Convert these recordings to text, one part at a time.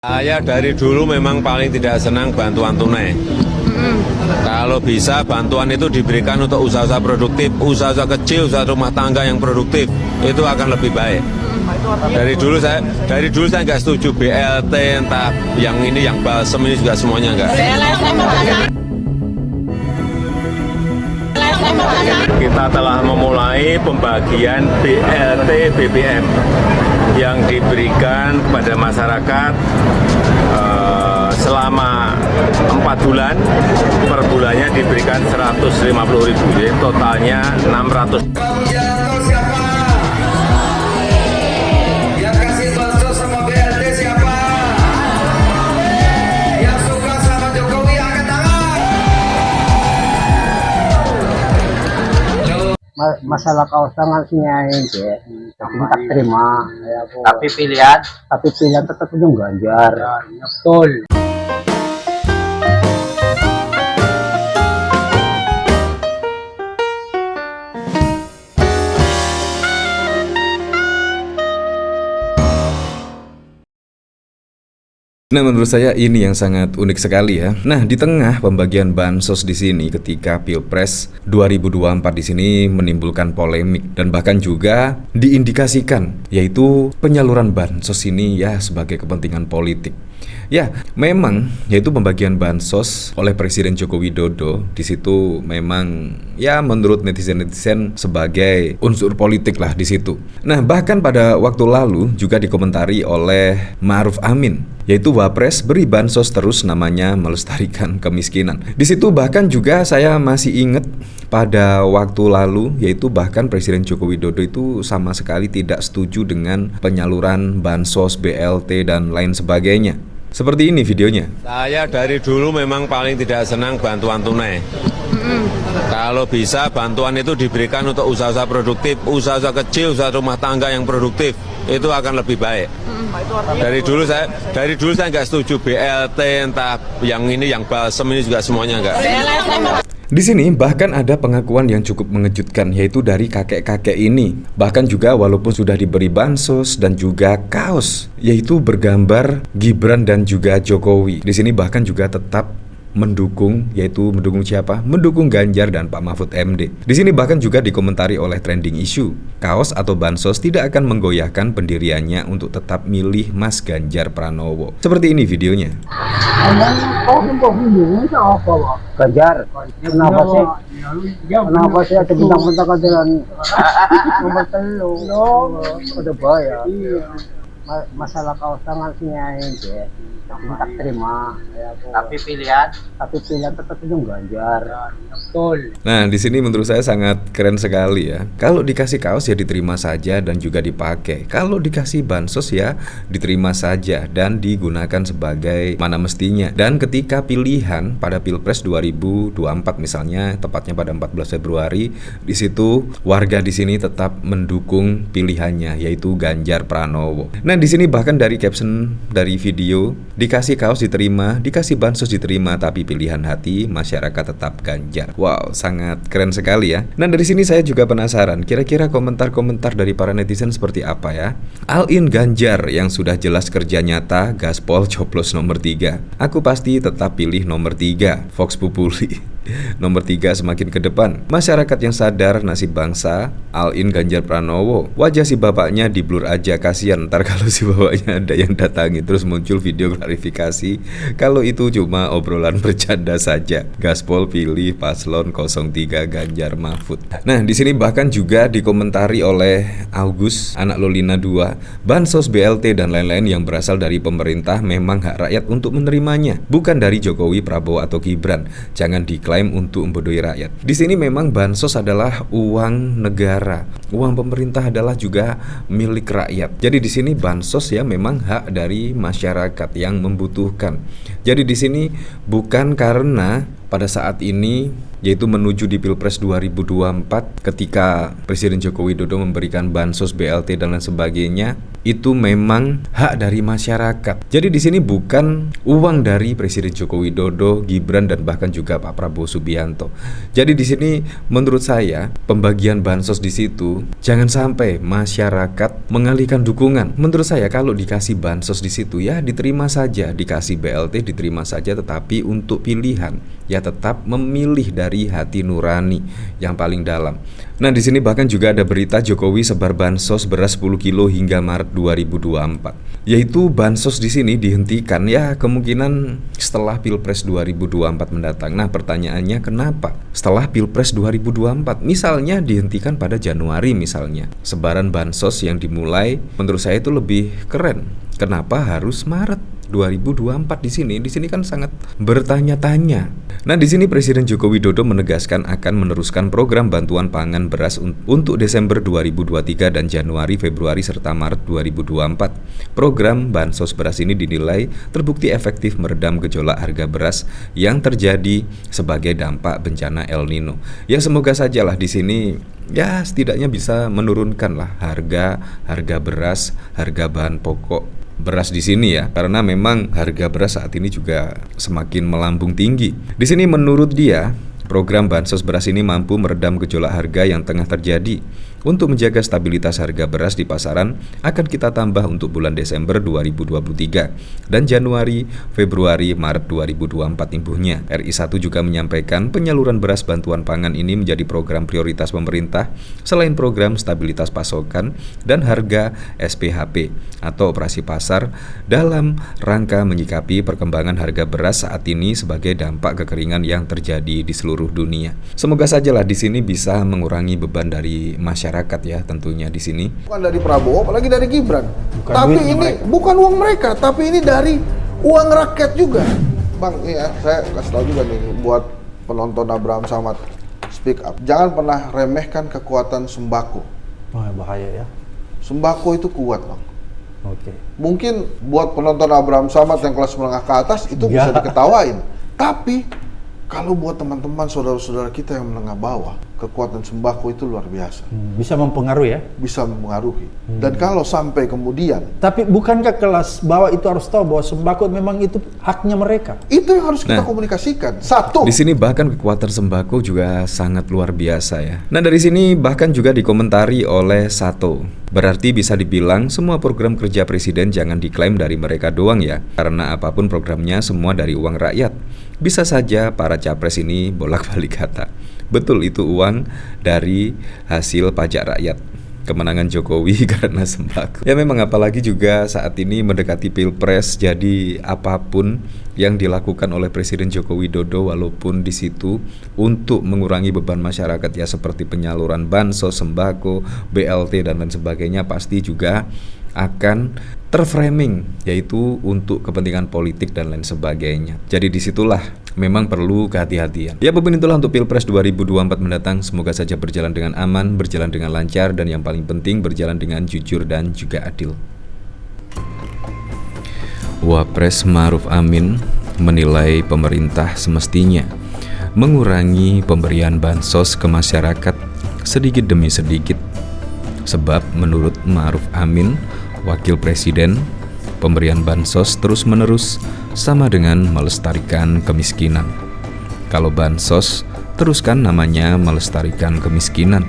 Saya dari dulu memang paling tidak senang bantuan tunai. Kalau bisa bantuan itu diberikan untuk usaha-usaha produktif, usaha-usaha kecil, usaha rumah tangga yang produktif, itu akan lebih baik. Dari dulu saya nggak setuju BLT, entah yang ini, yang balsem ini juga semuanya enggak. Kita telah memulai pembagian BLT BBM yang diberikan kepada masyarakat selama 4 bulan, per bulannya diberikan 150.000, jadi totalnya 600. Yang kasih bansos sama BLT siapa? Yang suka sama Jokowi angkat tangan. Masalah kausangan sinyain deh, tapi tak terima. Tapi pilihan Tetap ujung Ganjar. betul. Nah, menurut saya ini yang sangat unik sekali ya. Nah, di tengah pembagian bansos di sini ketika Pilpres 2024 di sini menimbulkan polemik dan bahkan juga diindikasikan yaitu penyaluran bansos ini ya sebagai kepentingan politik. Ya, memang yaitu pembagian bansos oleh Presiden Joko Widodo di situ memang ya menurut netizen-netizen sebagai unsur politik lah di situ. Nah, bahkan pada waktu lalu juga dikomentari oleh Ma'ruf Amin, yaitu Wapres beri bansos terus namanya melestarikan kemiskinan. Di situ bahkan juga saya masih ingat pada waktu lalu yaitu bahkan Presiden Joko Widodo itu sama sekali tidak setuju dengan penyaluran bansos, BLT dan lain sebagainya. Seperti ini videonya. Saya dari dulu memang paling tidak senang bantuan tunai. Kalau bisa bantuan itu diberikan untuk usaha-usaha produktif, usaha-usaha kecil, usaha rumah tangga yang produktif, itu akan lebih baik. Dari dulu saya nggak setuju BLT, entah yang ini, yang balsem ini juga semuanya enggak. Di sini bahkan ada pengakuan yang cukup mengejutkan yaitu dari kakek-kakek ini. Bahkan juga walaupun sudah diberi bansos dan juga kaos yaitu bergambar Gibran dan juga Jokowi. Di sini bahkan juga tetap mendukung, yaitu mendukung siapa? Mendukung Ganjar dan Pak Mahfud MD. Di sini bahkan juga dikomentari oleh trending issue. Kaos atau bansos tidak akan menggoyahkan pendiriannya untuk tetap milih Mas Ganjar Pranowo. Seperti ini videonya. Ganjar, kenapa sih? Kenapa sih ada bintang-bintang kaderan nomor 3? Udah bahaya. Masalah kausangan sinyain deh, tapi tak terima. Tapi pilihan Tetap ujung Ganjar. betul. Nah, di sini menurut saya sangat keren sekali ya. Kalau dikasih kaos ya diterima saja dan juga dipakai. Kalau dikasih bansos ya diterima saja dan digunakan sebagai mana mestinya. Dan ketika pilihan pada Pilpres 2024 misalnya, tepatnya pada 14 Februari, di situ warga di sini tetap mendukung pilihannya yaitu Ganjar Pranowo. Nah, di sini bahkan dari caption dari video, dikasih kaos diterima, dikasih bansos diterima, tapi pilihan hati masyarakat tetap Ganjar. Wow, sangat keren sekali ya. Nah, dari sini saya juga penasaran, kira-kira komentar-komentar dari para netizen seperti apa ya? All-in Ganjar yang sudah jelas kerja nyata, gaspol coblos nomor 3. Aku pasti tetap pilih nomor 3, Vox Populi. Nomor 3 semakin ke depan. Masyarakat yang sadar nasib bangsa, all-in Ganjar Pranowo. Wajah si bapaknya di blur aja, kasihan ntar kalau si bapaknya ada yang datangi terus muncul video klarifikasi kalau itu cuma obrolan bercanda saja. Gaspol pilih paslon 03 Ganjar Mahfud. Nah, di sini bahkan juga dikomentari oleh Agus, anak Lolina 2, bansos, BLT dan lain-lain yang berasal dari pemerintah memang hak rakyat untuk menerimanya, bukan dari Jokowi, Prabowo atau Gibran. Jangan diklaim untuk membodohi rakyat. Di sini memang bansos adalah uang negara, uang pemerintah adalah juga milik rakyat. Jadi di sini bansos ya memang hak dari masyarakat yang membutuhkan. Jadi di sini bukan karena pada saat ini yaitu menuju di Pilpres 2024 ketika Presiden Joko Widodo memberikan bansos, BLT dan lain sebagainya, itu memang hak dari masyarakat. Jadi di sini bukan uang dari Presiden Joko Widodo, Gibran, dan bahkan juga Pak Prabowo Subianto. Jadi di sini menurut saya pembagian bansos di situ jangan sampai masyarakat mengalihkan dukungan. Menurut saya kalau dikasih bansos di situ ya diterima saja, dikasih BLT diterima saja, tetapi untuk pilihan ya tetap memilih dari hati nurani yang paling dalam. Nah, di sini bahkan juga ada berita Jokowi sebar bansos beras 10 kilo hingga Maret 2024. Yaitu bansos di sini dihentikan ya kemungkinan setelah Pilpres 2024 mendatang. Nah, pertanyaannya kenapa? Setelah Pilpres 2024, misalnya dihentikan pada Januari misalnya. Sebaran bansos yang dimulai menurut saya itu lebih keren. Kenapa harus Maret 2024 di sini? Di sini kan sangat bertanya-tanya. Nah, di sini Presiden Joko Widodo menegaskan akan meneruskan program bantuan pangan beras untuk Desember 2023 dan Januari, Februari serta Maret 2024. Program bansos beras ini dinilai terbukti efektif meredam gejolak harga beras yang terjadi sebagai dampak bencana El Nino. Ya semoga sajalah di sini ya setidaknya bisa menurunkan lah harga beras, harga bahan pokok beras di sini ya, karena memang harga beras saat ini juga semakin melambung tinggi. Di sini menurut dia, program bansos beras ini mampu meredam gejolak harga yang tengah terjadi. Untuk menjaga stabilitas harga beras di pasaran, akan kita tambah untuk bulan Desember 2023 dan Januari, Februari, Maret 2024 imbuhnya. RI1 juga menyampaikan penyaluran beras bantuan pangan ini menjadi program prioritas pemerintah selain program stabilitas pasokan dan harga SPHP atau operasi pasar dalam rangka menyikapi perkembangan harga beras saat ini sebagai dampak kekeringan yang terjadi di seluruh dunia. Semoga sajalah di sini bisa mengurangi beban dari masyarakat ya tentunya di sini. Bukan dari Prabowo, apalagi dari Gibran. Tapi ini bukan uang mereka, tapi ini dari uang rakyat juga. Bang, ini ya, saya kasih tahu juga nih buat penonton Abraham Samad, speak up. Jangan pernah remehkan kekuatan sembako. Oh, bahaya ya. Sembako itu kuat, Bang. Oke. Mungkin buat penonton Abraham Samad yang kelas menengah ke atas itu bisa diketawain. Tapi kalau buat teman-teman saudara-saudara kita yang menengah bawah, kekuatan sembako itu luar biasa. Bisa mempengaruhi ya? Bisa mempengaruhi. Dan kalau sampai kemudian, Tapi bukankah kelas bawah itu harus tahu bahwa sembako memang itu haknya mereka? itu yang harus kita komunikasikan. Satu. Di sini bahkan kekuatan sembako juga sangat luar biasa ya. Nah, dari sini bahkan juga dikomentari oleh Sato. Berarti bisa dibilang semua program kerja presiden jangan diklaim dari mereka doang ya. Karena apapun programnya semua dari uang rakyat. Bisa saja para capres ini bolak-balik kata. Betul, itu uang dari hasil pajak rakyat. Kemenangan Jokowi karena sembako. Ya memang apalagi juga saat ini mendekati Pilpres, jadi apapun yang dilakukan oleh Presiden Joko Widodo walaupun di situ untuk mengurangi beban masyarakat ya seperti penyaluran bansos, sembako, BLT dan lain sebagainya pasti juga akan terframing yaitu untuk kepentingan politik dan lain sebagainya. Jadi disitulah memang perlu kehati-hatian. Ya apapun itulah untuk Pilpres 2024 mendatang, semoga saja berjalan dengan aman, berjalan dengan lancar, dan yang paling penting berjalan dengan jujur dan juga adil. Wapres Ma'ruf Amin menilai pemerintah semestinya mengurangi pemberian bansos ke masyarakat sedikit demi sedikit. Sebab menurut Ma'ruf Amin, Wakil Presiden, pemberian bansos terus-menerus sama dengan melestarikan kemiskinan. Kalau bansos, teruskan namanya melestarikan kemiskinan.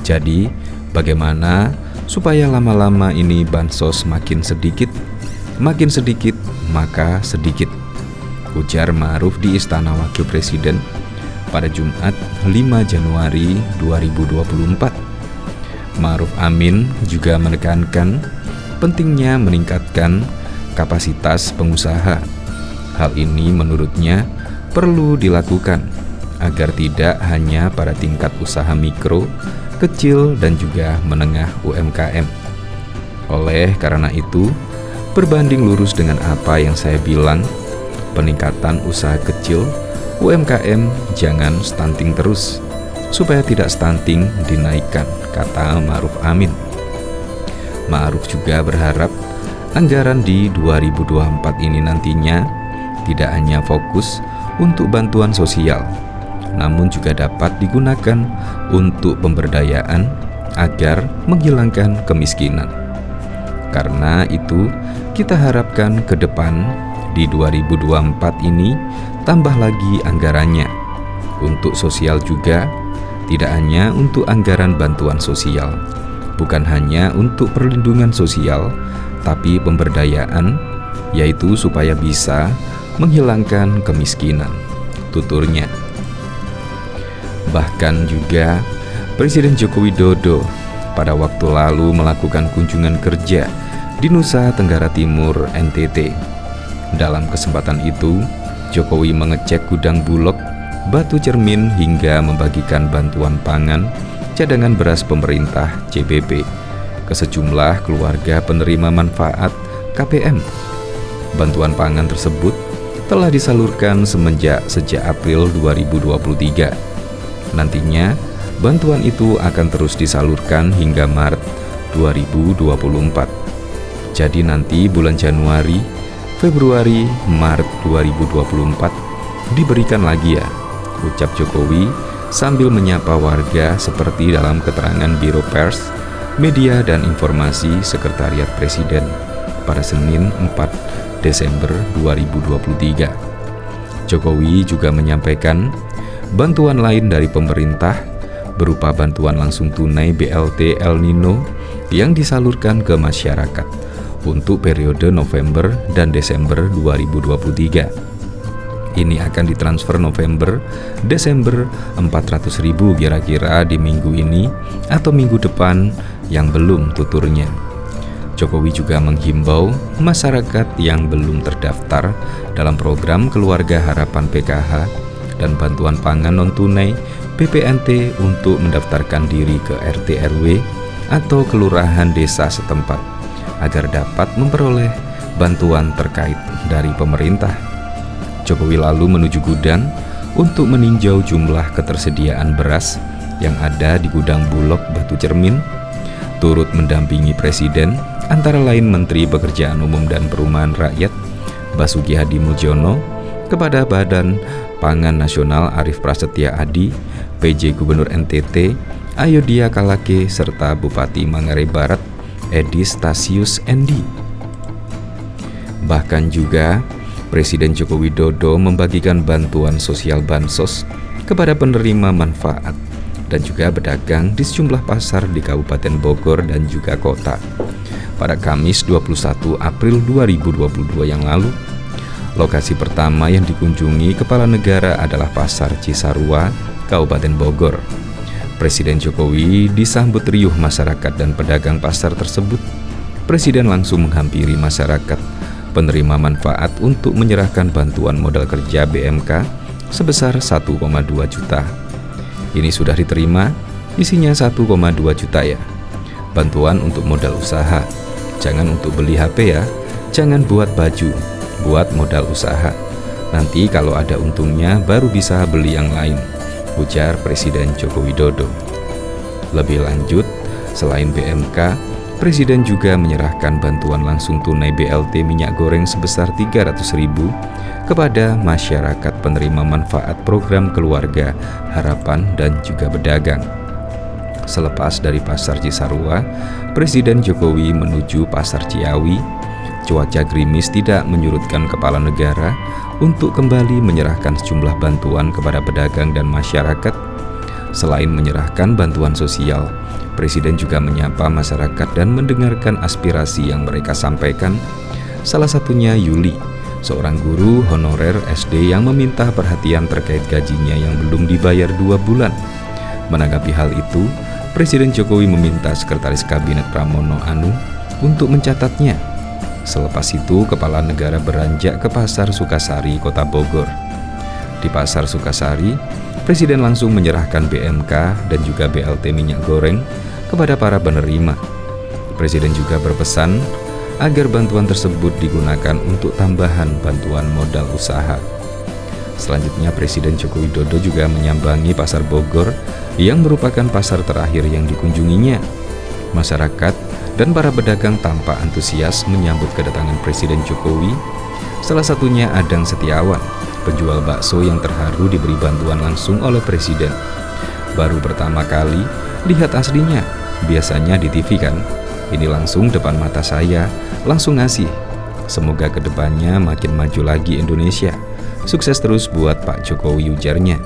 Jadi, bagaimana supaya lama-lama ini bansos makin sedikit maka sedikit, ujar Ma'ruf di Istana Wakil Presiden pada Jumat 5 Januari 2024. Ma'ruf Amin juga menekankan pentingnya meningkatkan kapasitas pengusaha. Hal ini menurutnya perlu dilakukan agar tidak hanya pada tingkat usaha mikro, kecil, dan juga menengah UMKM. Oleh karena itu, berbanding lurus dengan apa yang saya bilang, peningkatan usaha kecil, UMKM jangan stunting terus. Supaya tidak stunting dinaikkan, kata Ma'ruf Amin. Ma'ruf juga berharap anggaran di 2024 ini nantinya tidak hanya fokus untuk bantuan sosial, namun juga dapat digunakan untuk pemberdayaan agar menghilangkan kemiskinan. Karena itu, kita harapkan ke depan di 2024 ini tambah lagi anggarannya. Untuk sosial juga, tidak hanya untuk anggaran bantuan sosial, bukan hanya untuk perlindungan sosial, tapi pemberdayaan, yaitu supaya bisa menghilangkan kemiskinan, tuturnya. Bahkan juga Presiden Joko Widodo pada waktu lalu melakukan kunjungan kerja di Nusa Tenggara Timur, NTT. Dalam kesempatan itu, Jokowi mengecek gudang Bulog, Batu Cermin hingga membagikan bantuan pangan, cadangan beras pemerintah CBP ke sejumlah keluarga penerima manfaat KPM. Bantuan pangan tersebut telah disalurkan sejak April 2023. Nantinya, bantuan itu akan terus disalurkan hingga Maret 2024. Jadi nanti bulan Januari, Februari, Maret 2024 diberikan lagi ya, ucap Jokowi sambil menyapa warga seperti dalam keterangan Biro Pers, Media dan Informasi Sekretariat Presiden pada Senin 4 Desember 2023. Jokowi juga menyampaikan bantuan lain dari pemerintah berupa bantuan langsung tunai BLT El Nino yang disalurkan ke masyarakat untuk periode November dan Desember 2023. Ini akan ditransfer November, Desember 400.000 kira-kira di minggu ini atau minggu depan yang belum, tuturnya. Jokowi juga menghimbau masyarakat yang belum terdaftar dalam program Keluarga Harapan PKH dan bantuan pangan non-tunai BPNT untuk mendaftarkan diri ke RT RW atau kelurahan desa setempat agar dapat memperoleh bantuan terkait dari pemerintah. Jokowi lalu menuju gudang untuk meninjau jumlah ketersediaan beras yang ada di gudang Bulog Batu Cermin, turut mendampingi Presiden antara lain Menteri Pekerjaan Umum dan Perumahan Rakyat Basuki Hadi Mulyono, kepada Badan Pangan Nasional Arief Prasetya Adi, PJ Gubernur NTT Ayodhya Kalake, serta Bupati Manggarai Barat Edi Stasius Endi. Bahkan juga Presiden Joko Widodo membagikan bantuan sosial bansos kepada penerima manfaat dan juga pedagang di sejumlah pasar di Kabupaten Bogor dan juga kota. Pada Kamis 21 April 2022 yang lalu, lokasi pertama yang dikunjungi Kepala Negara adalah Pasar Cisarua, Kabupaten Bogor. Presiden Jokowi disambut riuh masyarakat dan pedagang pasar tersebut. Presiden langsung menghampiri masyarakat penerima manfaat untuk menyerahkan bantuan modal kerja BMK sebesar 1,2 juta. Ini sudah diterima, isinya 1,2 juta ya. Bantuan untuk modal usaha. Jangan untuk beli HP ya, jangan buat baju, buat modal usaha. Nanti kalau ada untungnya baru bisa beli yang lain, ujar Presiden Joko Widodo. Lebih lanjut, selain BMK, Presiden juga menyerahkan bantuan langsung tunai BLT minyak goreng sebesar 300.000 kepada masyarakat penerima manfaat program Keluarga Harapan dan juga pedagang. Selepas dari Pasar Cisarua, Presiden Jokowi menuju Pasar Ciawi. Cuaca gerimis tidak menyurutkan Kepala Negara untuk kembali menyerahkan sejumlah bantuan kepada pedagang dan masyarakat. Selain menyerahkan bantuan sosial, Presiden juga menyapa masyarakat dan mendengarkan aspirasi yang mereka sampaikan. Salah satunya Yuli, seorang guru honorer SD yang meminta perhatian terkait gajinya yang belum dibayar 2 bulan. Menanggapi hal itu, Presiden Jokowi meminta Sekretaris Kabinet Pramono Anung untuk mencatatnya. Selepas itu, Kepala Negara beranjak ke Pasar Sukasari, Kota Bogor. Di Pasar Sukasari, Presiden langsung menyerahkan BMK dan juga BLT minyak goreng kepada para penerima. Presiden juga berpesan agar bantuan tersebut digunakan untuk tambahan bantuan modal usaha. Selanjutnya, Presiden Joko Widodo juga menyambangi Pasar Bogor yang merupakan pasar terakhir yang dikunjunginya. Masyarakat dan para pedagang tampak antusias menyambut kedatangan Presiden Jokowi. Salah satunya Adang Setiawan, penjual bakso yang terharu diberi bantuan langsung oleh Presiden. Baru pertama kali lihat aslinya, biasanya di TV kan. Ini langsung depan mata saya, langsung ngasih. Semoga kedepannya makin maju lagi Indonesia. Sukses terus buat Pak Jokowi, ujarnya.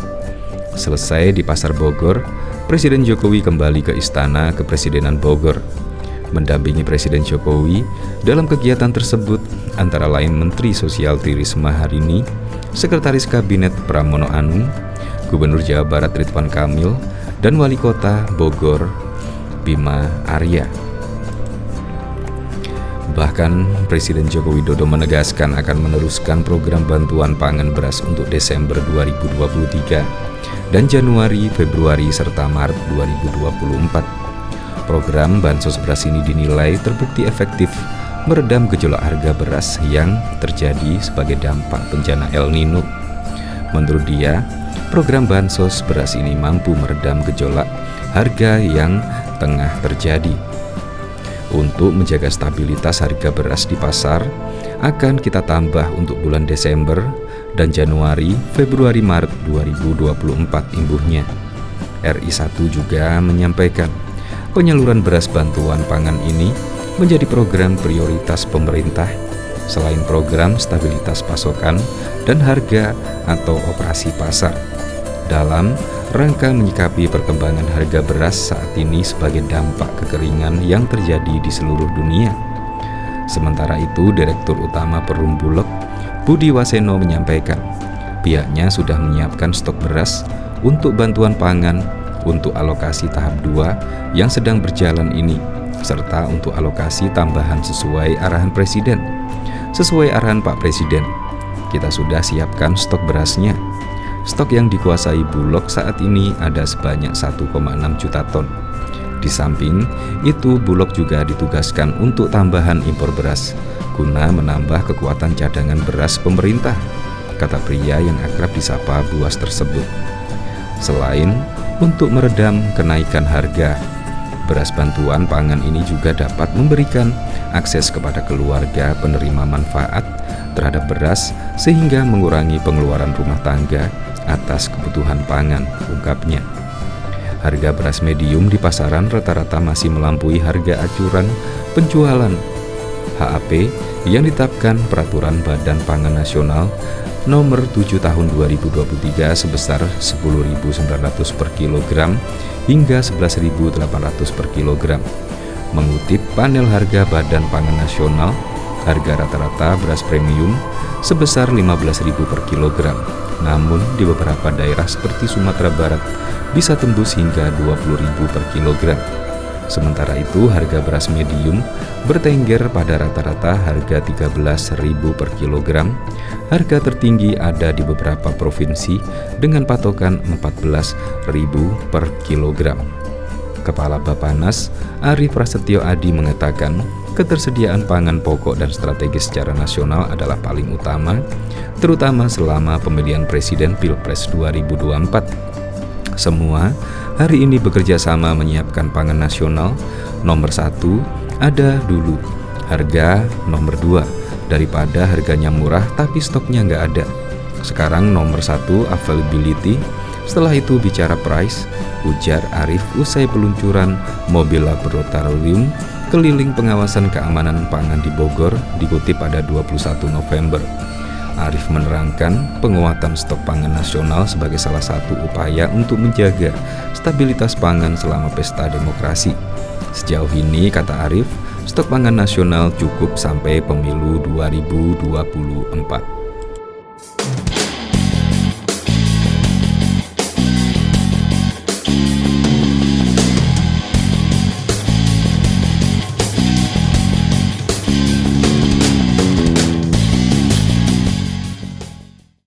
Selesai di Pasar Bogor, Presiden Jokowi kembali ke Istana Kepresidenan Bogor. Mendampingi Presiden Jokowi dalam kegiatan tersebut antara lain Menteri Sosial Tri Risma Harini, Sekretaris Kabinet Pramono Anung, Gubernur Jawa Barat Ridwan Kamil, dan Wali Kota Bogor Bima Arya. Bahkan Presiden Joko Widodo menegaskan akan meneruskan program bantuan pangan beras untuk Desember 2023 dan Januari, Februari, serta Maret 2024. Program bansos beras ini dinilai terbukti efektif meredam gejolak harga beras yang terjadi sebagai dampak bencana El Nino. Menurut dia, program bansos beras ini mampu meredam gejolak harga yang tengah terjadi. Untuk menjaga stabilitas harga beras di pasar, akan kita tambah untuk bulan Desember dan Januari, Februari, Maret 2024 imbuhnya. RI1 juga menyampaikan, penyaluran beras bantuan pangan ini menjadi program prioritas pemerintah selain program stabilitas pasokan dan harga atau operasi pasar dalam rangka menyikapi perkembangan harga beras saat ini sebagai dampak kekeringan yang terjadi di seluruh dunia. Sementara itu, Direktur Utama Perum Bulog, Budi Waseno menyampaikan, pihaknya sudah menyiapkan stok beras untuk bantuan pangan untuk alokasi tahap 2 yang sedang berjalan ini, serta untuk alokasi tambahan sesuai arahan Presiden. Sesuai arahan Pak Presiden, kita sudah siapkan stok berasnya. Stok yang dikuasai Bulog saat ini ada sebanyak 1,6 juta ton. Di samping itu, Bulog juga ditugaskan untuk tambahan impor beras, guna menambah kekuatan cadangan beras pemerintah, kata pria yang akrab disapa Buas tersebut. Selain untuk meredam kenaikan harga, beras bantuan pangan ini juga dapat memberikan akses kepada keluarga penerima manfaat terhadap beras sehingga mengurangi pengeluaran rumah tangga atas kebutuhan pangan, ungkapnya. Harga beras medium di pasaran rata-rata masih melampaui harga acuan penjualan HAP yang ditetapkan Peraturan Badan Pangan Nasional Nomor 7 Tahun 2023 sebesar 10.900 per kilogram hingga 11.800 per kilogram. Mengutip panel harga Badan Pangan Nasional, harga rata-rata beras premium sebesar 15.000 per kilogram. Namun di beberapa daerah seperti Sumatera Barat bisa tembus hingga 20.000 per kilogram. Sementara itu, harga beras medium bertengger pada rata-rata harga 13.000 per kilogram. Harga tertinggi ada di beberapa provinsi dengan patokan 14.000 per kilogram. Kepala Bappenas, Arief Prasetyo Adi mengatakan, ketersediaan pangan pokok dan strategis secara nasional adalah paling utama, terutama selama pemilihan presiden Pilpres 2024. Semua hari ini bekerja sama menyiapkan pangan nasional. Nomor 1 ada dulu, harga nomor 2, daripada harganya murah tapi stoknya nggak ada. Sekarang nomor 1 availability, setelah itu bicara price, ujar Arief usai peluncuran mobil laboratorium keliling pengawasan keamanan pangan di Bogor dikutip pada 21 November. Arief menerangkan penguatan stok pangan nasional sebagai salah satu upaya untuk menjaga stabilitas pangan selama pesta demokrasi. Sejauh ini, kata Arief, stok pangan nasional cukup sampai pemilu 2024.